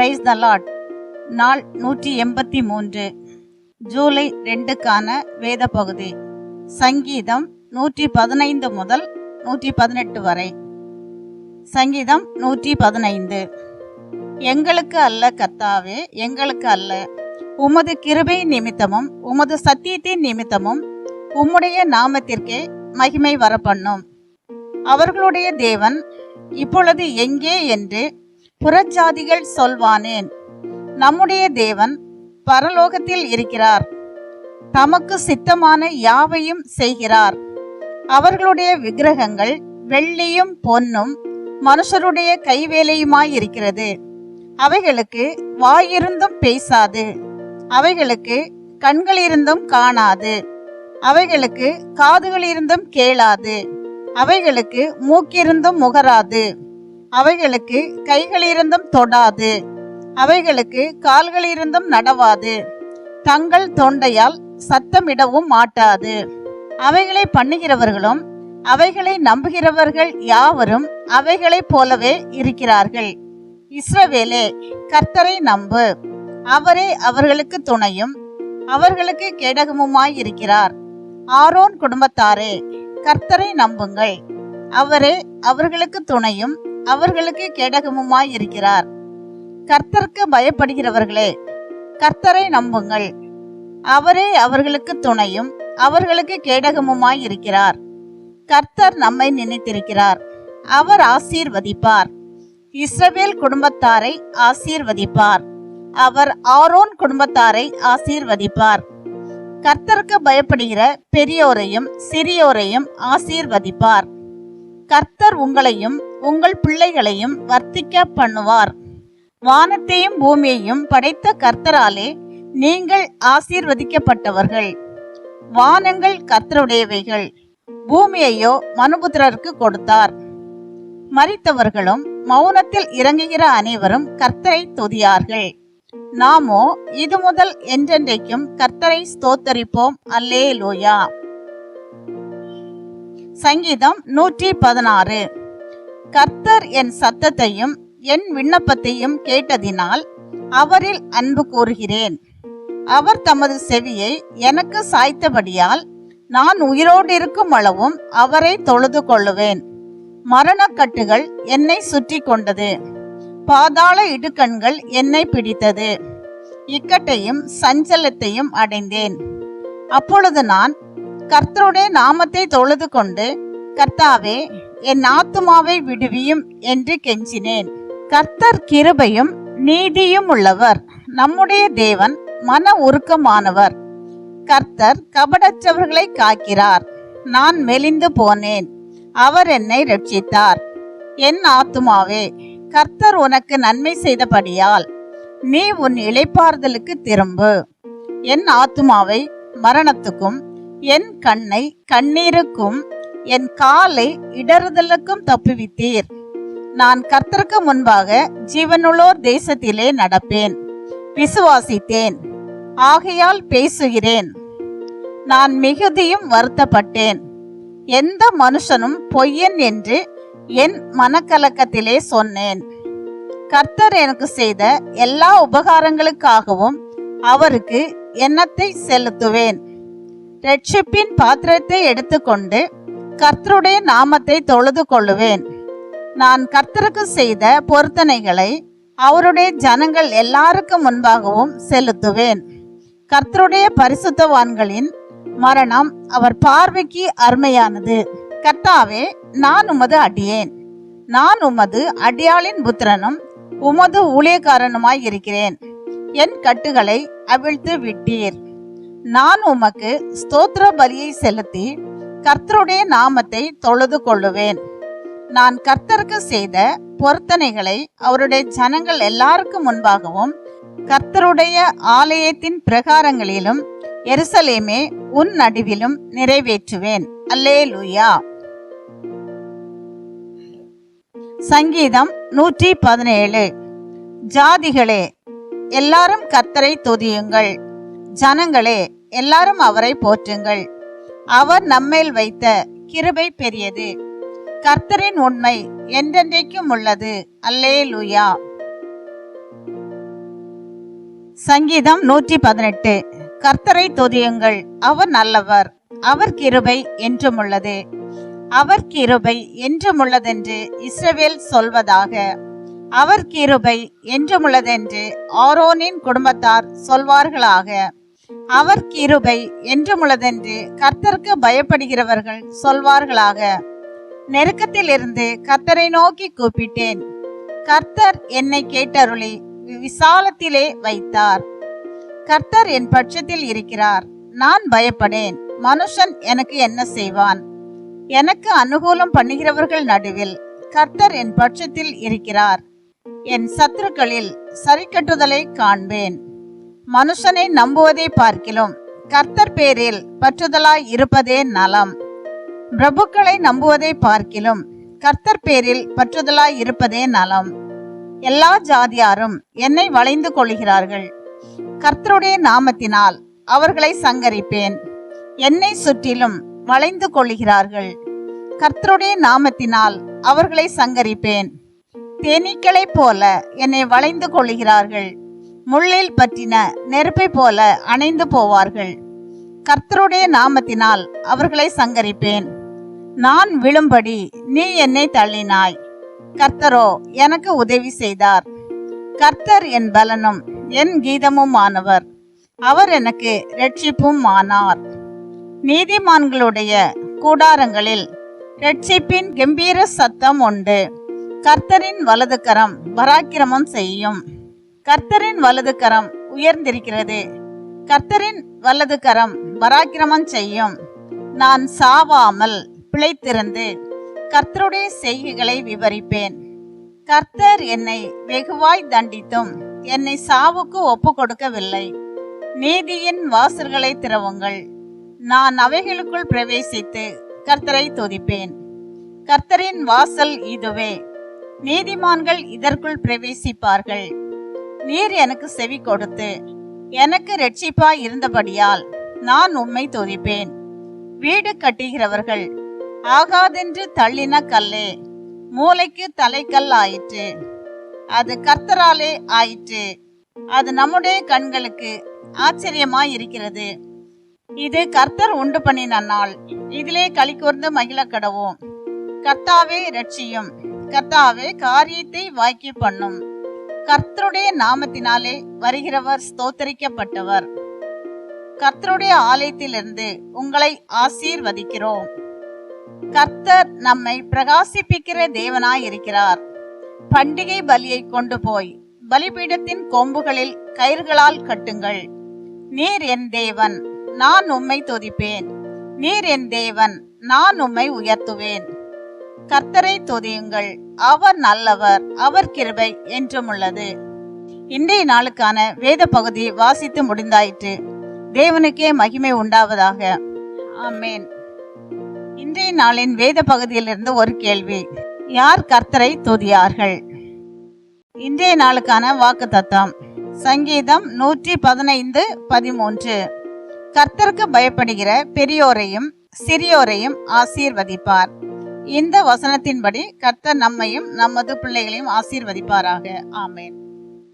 Praise the Lord. நாள் 183, ஜூலை 2க்கான வேத பகுதி. சங்கீதம் 115 முதல் 118 வரை. சங்கீதம் 115. எங்களுக்கு அல்ல கர்த்தாவே, எங்களுக்கு அல்ல, உமது கிருபை நிமித்தமும் உமது சத்தியத்தின் நிமித்தமும் உம்முடைய நாமத்திற்கே மகிமை வரப்பண்ணும். அவர்களுடைய தேவன் இப்பொழுது எங்கே என்று புறஜாதிகள் சொல்வானேன். நம்முடைய தேவன் பரலோகத்தில் இருக்கிறார், தமக்கு சித்தமான யாவையும் செய்கிறார். அவர்களுடைய விக்கிரகங்கள் வெள்ளியும் பொன்னும் மனுஷருடைய கைவேலையுமாயிருக்கிறது. அவைகளுக்கு வாயிருந்தும் பேசாது, அவைகளுக்கு கண்களிருந்தும் காணாது, அவைகளுக்கு காதுகளிருந்தும் கேளாது, அவைகளுக்கு மூக்கிருந்தும் முகராது, அவைகளுக்கு கைகளிருந்தும் தொடாது, அவைகளுக்கு கால்களிருந்தும் நடவாது, தங்கள் தொண்டையால் சத்தமிடவும் மாட்டாது. அவைகளை பண்ணுகிறவர்களும் அவைகளை நம்புகிறவர்கள் யாவரும் அவைகளைப் போலவே இருக்கிறார்கள். இஸ்ரவேலே, கர்த்தரை நம்பு, அவரே அவர்களுக்கு துணையும் அவர்களுக்கு கேடகமுமாயிருக்கிறார். ஆரோன் குடும்பத்தாரே, கர்த்தரை நம்புங்கள், அவரே அவர்களுக்கு துணையும் அவர்களுக்கு கேடகமுமாயிருக்கிறார். கர்த்தருக்கு பயப்படுகிறவர்களே, கர்த்தரை நம்புங்கள், அவரே அவர்களுக்கு துணையும் அவர்களுக்கு கேடகமுமாயிருக்கிறார். கர்த்தர் நம்மை நினைத்திருக்கிறார், அவர் ஆசீர்வதிப்பார். இஸ்ரவேல் குடும்பத்தாரை ஆசீர்வதிப்பார், அவர் ஆரோன் குடும்பத்தாரை ஆசீர்வதிப்பார். கர்த்தருக்கு பயப்படுகிற பெரியோரையும் சிறியோரையும் ஆசீர்வதிப்பார். கர்த்தர் உங்களையும் உங்கள் பிள்ளைகளையும் வர்த்திக்க பண்ணுவார். வானத்தையும் பூமியையும் படைத்த கர்த்தராலே நீங்கள் ஆசீர்வதிக்கப்பட்டவர்கள். வானங்கள் கர்த்தருடையவைகள், பூமியையோ மனுபுத்திரருக்கு கொடுத்தார். மரித்தவர்களும் மௌனத்தில் இறங்குகிற அனைவரும் கர்த்தரை துதியார்கள். நாமோ இது முதல் என்றென்றைக்கும் கர்த்தரை ஸ்தோத்தரிப்போம். அல்லேலூயா. சங்கீதம் 116. கர்த்தர் என் சத்தத்தையும் என் விண்ணப்பத்தையும் கேட்டதினால் அவரில் அன்பு கூறுகிறேன். அவர் தமது செவியை எனக்கு சாய்த்தபடியால் நான் உயிரோடு இருக்கும் அளவும் அவரை தொழுது கொள்ளுவேன். மரணக்கட்டுகள் என்னை சுற்றி கொண்டது, பாதாள இடுக்கண்கள் என்னை பிடித்தது, இக்கட்டையும் சஞ்சலத்தையும் அடைந்தேன். அப்பொழுது நான் கர்த்தருடைய நாமத்தை தொழுது கொண்டு, கர்த்தாவே, என் ஆத்துமாவை விடுவியும் என்று கெஞ்சினேன். கர்த்தர் கிருபையும் நீதியும் உள்ளவர், நம்முடைய தேவன் மன உருக்கமானவர். கர்த்தர் கபடற்றவர்களை காக்கிறார். நான் மெலிந்து போனேன், அவர் என்னை ரட்சித்தார். என் ஆத்துமாவே, கர்த்தர் உனக்கு நன்மை செய்தபடியால் நீ உன் இளைப்பாறுதலுக்கு திரும்பு. என் ஆத்துமாவை மரணத்துக்கும் என் கண்ணை கண்ணீருக்கும் என் காலை இடறுதலுக்கும் தப்புவித்தீர். நான் கர்த்தருக்கு முன்பாக ஜீவனுள்ளோர் தேசத்திலே நடப்பேன். விசுவாசித்தேன், ஆகையால் பேசுகிறேன். நான் மிகுதியும் வருத்தப்பட்டேன். எந்த மனுஷனும் பொய்யன் என்று என் மனக்கலக்கத்திலே சொன்னேன். கர்த்தர் எனக்கு செய்த எல்லா உபகாரங்களுக்காகவும் அவருக்கு எண்ணத்தை செலுத்துவேன். ரட்சிப்பின் பாத்திரத்தை எடுத்துக்கொண்டு கர்த்தருடைய நாமத்தை தொழுது கொள்ளுவேன். நான் கர்த்தருக்கு செய்த பொருத்தனைகளை அவருடைய ஜனங்கள் எல்லாருக்கும் முன்பாகவும் செலுத்துவேன். கர்த்தருடைய பரிசுத்தவான்களின் மரணம் அவர் பார்வைக்கு அருமையானது. கர்த்தாவே, நான் உமது அடியேன், நான் உமது அடியாளின் புத்திரனும் உமது ஊழியக்காரனுமாய் இருக்கிறேன். என் கட்டுகளை அவிழ்த்து விட்டீர். நான் உமக்கு ஸ்தோத்திர பலியை செலுத்தி கர்த்தருடைய நாமத்தை தொழுது கொள்ளுவேன். நான் கர்த்தருக்கு செய்த பொருத்தனைகளை அவருடைய ஜனங்கள் எல்லாருக்கும் முன்பாகவும் கர்த்தருடைய ஆலயத்தின் பிரகாரங்களிலும் எருசலேமே உன் நடுவிலும் நிறைவேற்றுவேன். அல்லேலூயா. சங்கீதம் 117. ஜாதிகளே, எல்லாரும் கர்த்தரை துதியுங்கள், ஜனங்களே, எல்லாரும் அவரை போற்றுங்கள். அவர் நம்மேல் வைத்த கிருபை பெரியது, கர்த்தரின் உண்மை என்றென்றைக்கும் உள்ளது. அல்லேலூயா. சங்கீதம் 118. கர்த்தரை துதியுங்கள், அவர் நல்லவர், அவர் கிருபை என்றும் உள்ளது. அவர் கிருபை என்றும் உள்ளதென்று இஸ்ரவேல் சொல்வதாக. அவர் கிருபை என்றும் உள்ளதென்று ஆரோனின் குடும்பத்தார் சொல்வார்களாக. அவர் கிருபை என்றும் உள்ளதென்று கர்த்தருக்கு பயப்படுகிறவர்கள் சொல்வார்களாக. நெருக்கத்தில் இருந்து கர்த்தரை நோக்கி கூப்பிட்டேன். கர்த்தர் என்னை கேட்டருளி விசாலத்திலே வைத்தார். கர்த்தர் என் பட்சத்தில் இருக்கிறார், நான் பயப்படேன். மனுஷன் எனக்கு என்ன செய்வான்? எனக்கு அனுகூலம் பண்ணுகிறவர்கள் நடுவில் கர்த்தர் என் பட்சத்தில் இருக்கிறார். என் சத்துருக்களில் சரிக்கட்டுதலை காண்பேன். மனுஷனை நம்புவதை பார்க்கிலும் கர்த்தர் பேரில் பற்றுதலாய் இருப்பதே நலம். பிரபுக்களை நம்புவதை பார்க்கிலும் கர்த்தர் பேரில் பற்றுதலாய் இருப்பதே நலம். எல்லா ஜாதியாரும் என்னை வளைந்து கொள்கிறார்கள். கர்த்தருடைய நாமத்தினால் அவர்களை சங்கரிப்பேன். என்னை சுற்றிலும் வளைந்து கொள்கிறார்கள். கர்த்தருடைய நாமத்தினால் அவர்களை சங்கரிப்பேன். தேனீக்களைப் போல என்னை வளைந்து கொள்கிறார்கள். முள்ளில் பற்றின நெருப்பை போல அணைந்து போவார்கள். கர்த்தருடைய நாமத்தினால் அவர்களை சங்கரிப்பேன். நான் விழும்படி நீ என்னை தள்ளினாய். கர்த்தரோ எனக்கு உதவி செய்தார். கர்த்தர் என் பலனும் என் கீதமும் ஆனவர். அவர் எனக்கு இரட்சிப்பும் ஆனார். நீதிமான்களுடைய கூடாரங்களில் இரட்சிப்பின் கம்பீர சத்தம் உண்டு. கர்த்தரின் வலது கரம் பராக்கிரமம் செய்யும். கர்த்தரின் வலது கரம் உயர்ந்திருக்கிறது. கர்த்தரின் வலது கரம் பராக்கிரமம் செய்யும். நான் சாவாமல் பிழைத்திருந்து கர்த்தருடைய செய்கைகளை விவரிப்பேன். கர்த்தர் என்னை வெகுவாய் தண்டித்தும் என்னை சாவுக்கு ஒப்பு கொடுக்கவில்லை. நீதியின் வாசல்களை திறவுங்கள். நான் அவைகளுக்குள் பிரவேசித்து கர்த்தரை துதிப்பேன். கர்த்தரின் வாசல் இதுவே, நீதிமான்கள் இதற்குள் பிரவேசிப்பார்கள். நீர் எனக்கு செவி கொடுத்து எனக்கு இரட்சிப்பாய் இருந்தபடியால் நான் உம்மை துதிப்பேன். வீடு கட்டுகிறவர்கள் ஆகாதென்று தள்ளின கல்லே மூளைக்கு தலைக்கல் ஆயிற்று. அது கர்த்தராலே ஆயிற்று. அது நம்முடைய கண்களுக்கு ஆச்சரியமாய் இருக்கிறது. இது கர்த்தர் உண்டு பண்ணின நாள், இதிலே களி கூர்ந்து மகிழ கடவோம். கர்த்தாவே இரட்சியும், கர்த்தாவே காரியத்தை வாய்க்கு பண்ணும். கர்த்தருடைய நாமத்தினாலே வருகிறவர் ஸ்தோத்தரிக்கப்பட்டவர். கர்த்தருடைய ஆலயத்திலிருந்து உங்களை ஆசீர்வதிக்கிறோம். கர்த்தர் நம்மை பிரகாசிப்பிக்கிற தேவனாய் இருக்கிறார். பண்டிகை பலியை கொண்டு போய் பலிபீடத்தின் கொம்புகளில் கயிர்களால் கட்டுங்கள். நீர் என் தேவன், நான் உம்மை துதிப்பேன். நீர் என் தேவன், நான் உம்மை உயர்த்துவேன். கர்த்தரை துதியுங்கள், அவர் நல்லவர், அவர் கிருபை என்றும் உள்ளது. இன்றைய நாளுக்கான வேத பகுதி வாசித்து முடிந்தாயிற்று. தேவனுக்கே மகிமை உண்டாவதாக. ஆமேன். இன்றைய நாளின் வேத பகுதியிலிருந்து ஒரு கேள்வி: யார் கர்த்தரை துதியார்கள்? இன்றைய நாளுக்கான வாக்குத்தத்தம் சங்கீதம் 115:13. கர்த்தருக்கு பயப்படுகிற பெரியோரையும் சிறியோரையும் ஆசீர்வதிப்பார். இந்த வசனத்தின்படி கர்த்தர் நம்மையும் நமது பிள்ளைகளையும் ஆசீர்வதிப்பாராக. ஆமேன்.